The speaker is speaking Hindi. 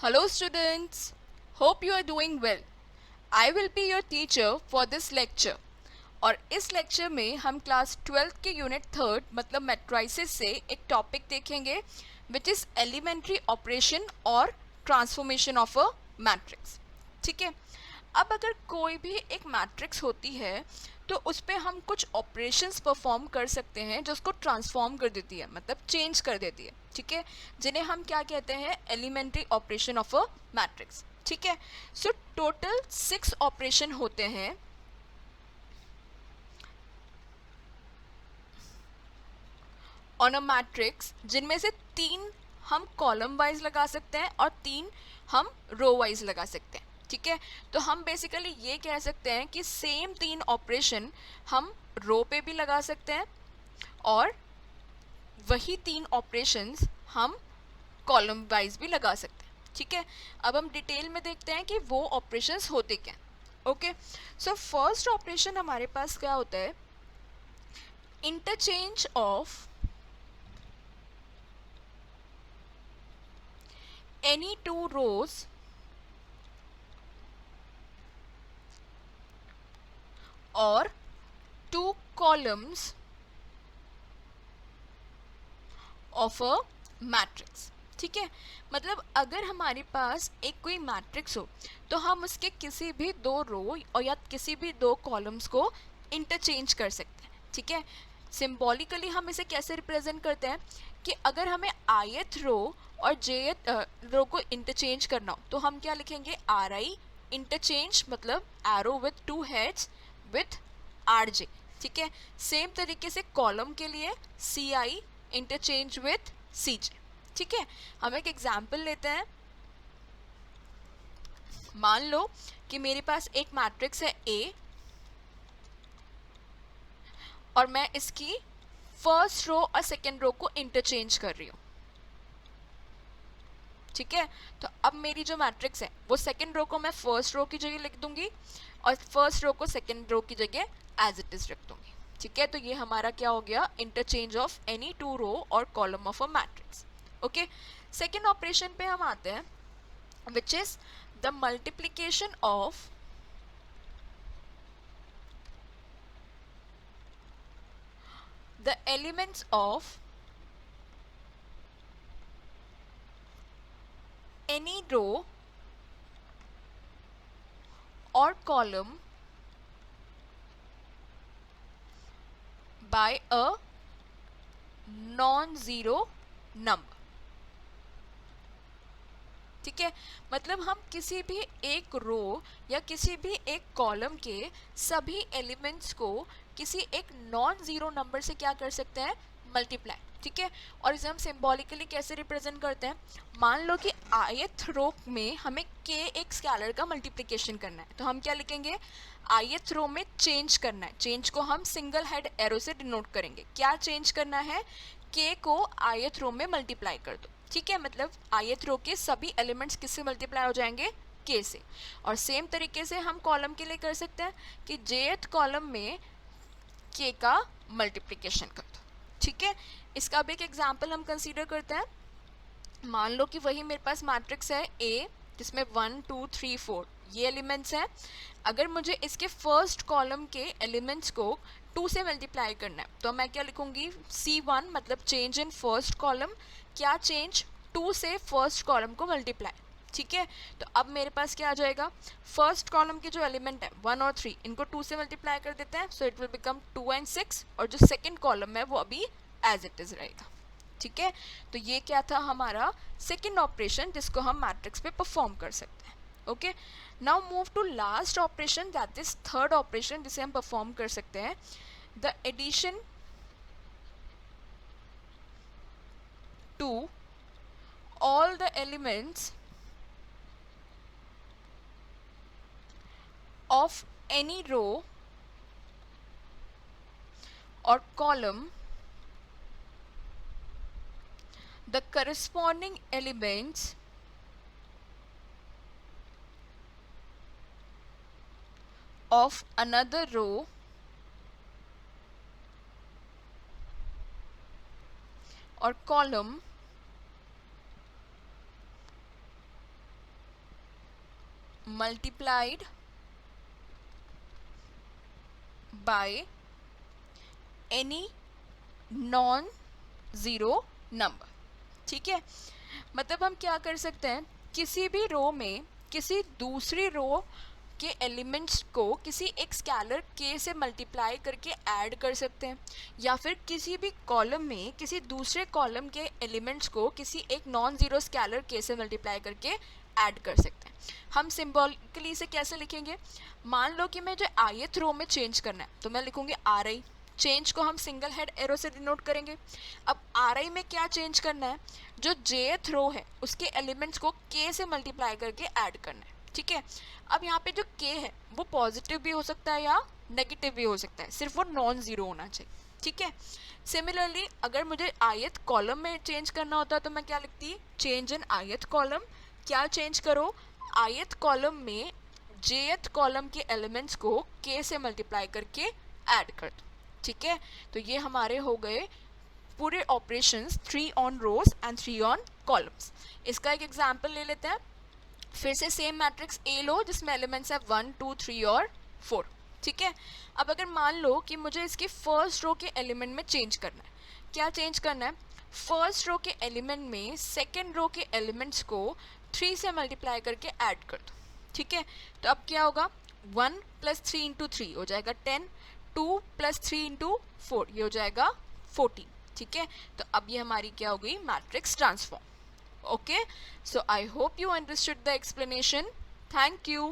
Hello students, hope you are doing well. I will be your teacher for this lecture. और इस लेक्चर में हम क्लास 12 के यूनिट थर्ड मतलब मैट्राइसिस से एक टॉपिक देखेंगे विच इज़ एलिमेंट्री ऑपरेशन और ट्रांसफॉर्मेशन ऑफ अ मैट्रिक्स. ठीक है. अब अगर कोई भी एक मैट्रिक्स होती है तो उस पर हम कुछ ऑपरेशंस परफॉर्म कर सकते हैं जो उसको ट्रांसफॉर्म कर देती है, मतलब चेंज कर देती है. ठीक है, जिन्हें हम क्या कहते हैं, elementary operation of a matrix. ठीक है. सो टोटल 6 ऑपरेशन होते हैं ऑन अ मैट्रिक्स, जिनमें से 3 हम कॉलम वाइज लगा सकते हैं और 3 हम रो वाइज लगा सकते हैं. ठीक है, तो हम बेसिकली ये कह सकते हैं कि सेम 3 ऑपरेशन हम रो पे भी लगा सकते हैं और वही 3 ऑपरेशंस हम कॉलम वाइज भी लगा सकते हैं. ठीक है, अब हम डिटेल में देखते हैं कि वो ऑपरेशंस होते क्या. ओके, सो फर्स्ट ऑपरेशन हमारे पास क्या होता है, interchange of any two rows or two columns of a matrix. ठीक है, मतलब अगर हमारे पास एक कोई मैट्रिक्स हो तो हम उसके किसी भी दो रो और या किसी भी दो कॉलम्स को इंटरचेंज कर सकते हैं. ठीक है, सिंबॉलिकली हम इसे कैसे रिप्रेजेंट करते हैं कि अगर हमें ith रो और jth रो को इंटरचेंज करना हो तो हम क्या लिखेंगे, आर आई इंटरचेंज, मतलब arrow with two heads with R J. ठीक है, सेम तरीके से कॉलम के लिए सी आई इंटरचेंज विथ सी जे. ठीक है, हम एक एग्जाम्पल लेते हैं. मान लो कि मेरे पास एक मैट्रिक्स है ए और मैं इसकी फर्स्ट रो और सेकेंड रो को इंटरचेंज कर रही हूँ. ठीक है, तो अब मेरी जो मैट्रिक्स है वो सेकेंड रो को मैं फर्स्ट रो की जगह लिख दूंगी और फर्स्ट रो को सेकेंड रो की जगह एज इट इज रख दूंगी. ठीक है, तो ये हमारा क्या हो गया, इंटरचेंज ऑफ एनी टू रो और column of a matrix. Okay, second operation पे हम आते हैं which is the multiplication of the elements of any row or column by a non-zero number. ठीक है, मतलब हम किसी भी एक रो या किसी भी एक कॉलम के सभी एलिमेंट्स को किसी एक नॉन जीरो नंबर से क्या कर सकते हैं, मल्टीप्लाई. ठीक है, और इसे हम सिंबॉलिकली कैसे रिप्रेजेंट करते हैं, मान लो कि ith रो में हमें k एक स्केलर का मल्टीप्लिकेशन करना है तो हम क्या लिखेंगे, ith रो में चेंज करना है. चेंज को हम सिंगल हेड एरो से डिनोट करेंगे. क्या चेंज करना है, k को ith रो में मल्टीप्लाई कर दो. ठीक है, मतलब ith रो के सभी एलिमेंट्स किससे मल्टीप्लाई हो जाएंगे, k से. और सेम तरीके से हम कॉलम के लिए कर सकते हैं कि jth कॉलम में k का मल्टीप्लिकेशन कर दो. ठीक है, इसका भी एक एग्जांपल हम कंसीडर करते हैं. मान लो कि वही मेरे पास मैट्रिक्स है A जिसमें 1 2 3 4 ये एलिमेंट्स हैं. अगर मुझे इसके फर्स्ट कॉलम के एलिमेंट्स को 2 से मल्टीप्लाई करना है तो मैं क्या लिखूंगी, C1 मतलब चेंज इन फर्स्ट कॉलम. क्या चेंज, 2 से फर्स्ट कॉलम को मल्टीप्लाई. ठीक है, तो अब मेरे पास क्या आ जाएगा, फर्स्ट कॉलम के जो एलिमेंट है 1 और 3 इनको 2 से मल्टीप्लाई कर देते हैं, so it will become 2 and 6 और जो सेकेंड कॉलम है वो अभी एज इट इज रहेगा. ठीक है, तो ये क्या था हमारा सेकेंड ऑपरेशन जिसको हम मैट्रिक्स पे परफॉर्म कर सकते हैं. Okay, now move to last operation that is third operation जिसे हम परफॉर्म कर सकते हैं, the addition to all the elements of any row or column, the corresponding elements of another row or column multiplied by any non zero number. ठीक है, मतलब हम क्या कर सकते हैं, किसी भी रो में किसी दूसरी रो के एलिमेंट्स को किसी एक स्केलर k से मल्टीप्लाई करके ऐड कर सकते हैं, या फिर किसी भी कॉलम में किसी दूसरे कॉलम के एलिमेंट्स को किसी एक नॉन ज़ीरो स्केलर k से मल्टीप्लाई करके ऐड कर सकते हैं। हम सिंबॉलिकली इसे कैसे लिखेंगे, मान लो कि मैं जो ith रो में चेंज करना है तो मैं लिखूंगी ri, चेंज को हम सिंगल हेड एरो से डिनोट करेंगे। अब ri में क्या चेंज करना है, जो jth रो है उसके एलिमेंट्स को k से मल्टीप्लाई करके ऐड करना है। ठीक है, अब यहाँ पे जो k है वो पॉजिटिव भी हो सकता है या नेगेटिव भी हो सकता है, सिर्फ वो नॉन ज़ीरो होना चाहिए। ठीक है, सिमिलरली अगर मुझे ith कॉलम में चेंज करना होता तो मैं क्या लिखती, चेंज इन ith कॉलम, क्या चेंज करो, ith कॉलम में jth कॉलम के एलिमेंट्स को k से मल्टीप्लाई करके ऐड कर दो। ठीक है, तो ये हमारे हो गए पूरे operations 3 on rows and 3 on columns. इसका एक एग्जांपल ले लेते हैं। फिर से सेम मैट्रिक्स ए लो जिसमें एलिमेंट्स है 1 2 3 और 4। ठीक है, अब अगर मान लो कि मुझे इसके फर्स्ट रो के एलिमेंट में चेंज करना है, क्या चेंज करना है, फर्स्ट रो के एलिमेंट में सेकेंड रो के एलिमेंट्स को 3 से मल्टीप्लाई करके ऐड कर दो। ठीक है, तो अब क्या होगा, 1 + 3 × 3 हो जाएगा 10, 2 + 3 × 4 ये हो जाएगा 14। ठीक है, तो अब ये हमारी क्या हो गई, matrix transform. Okay, so I hope you understood the explanation. Thank you.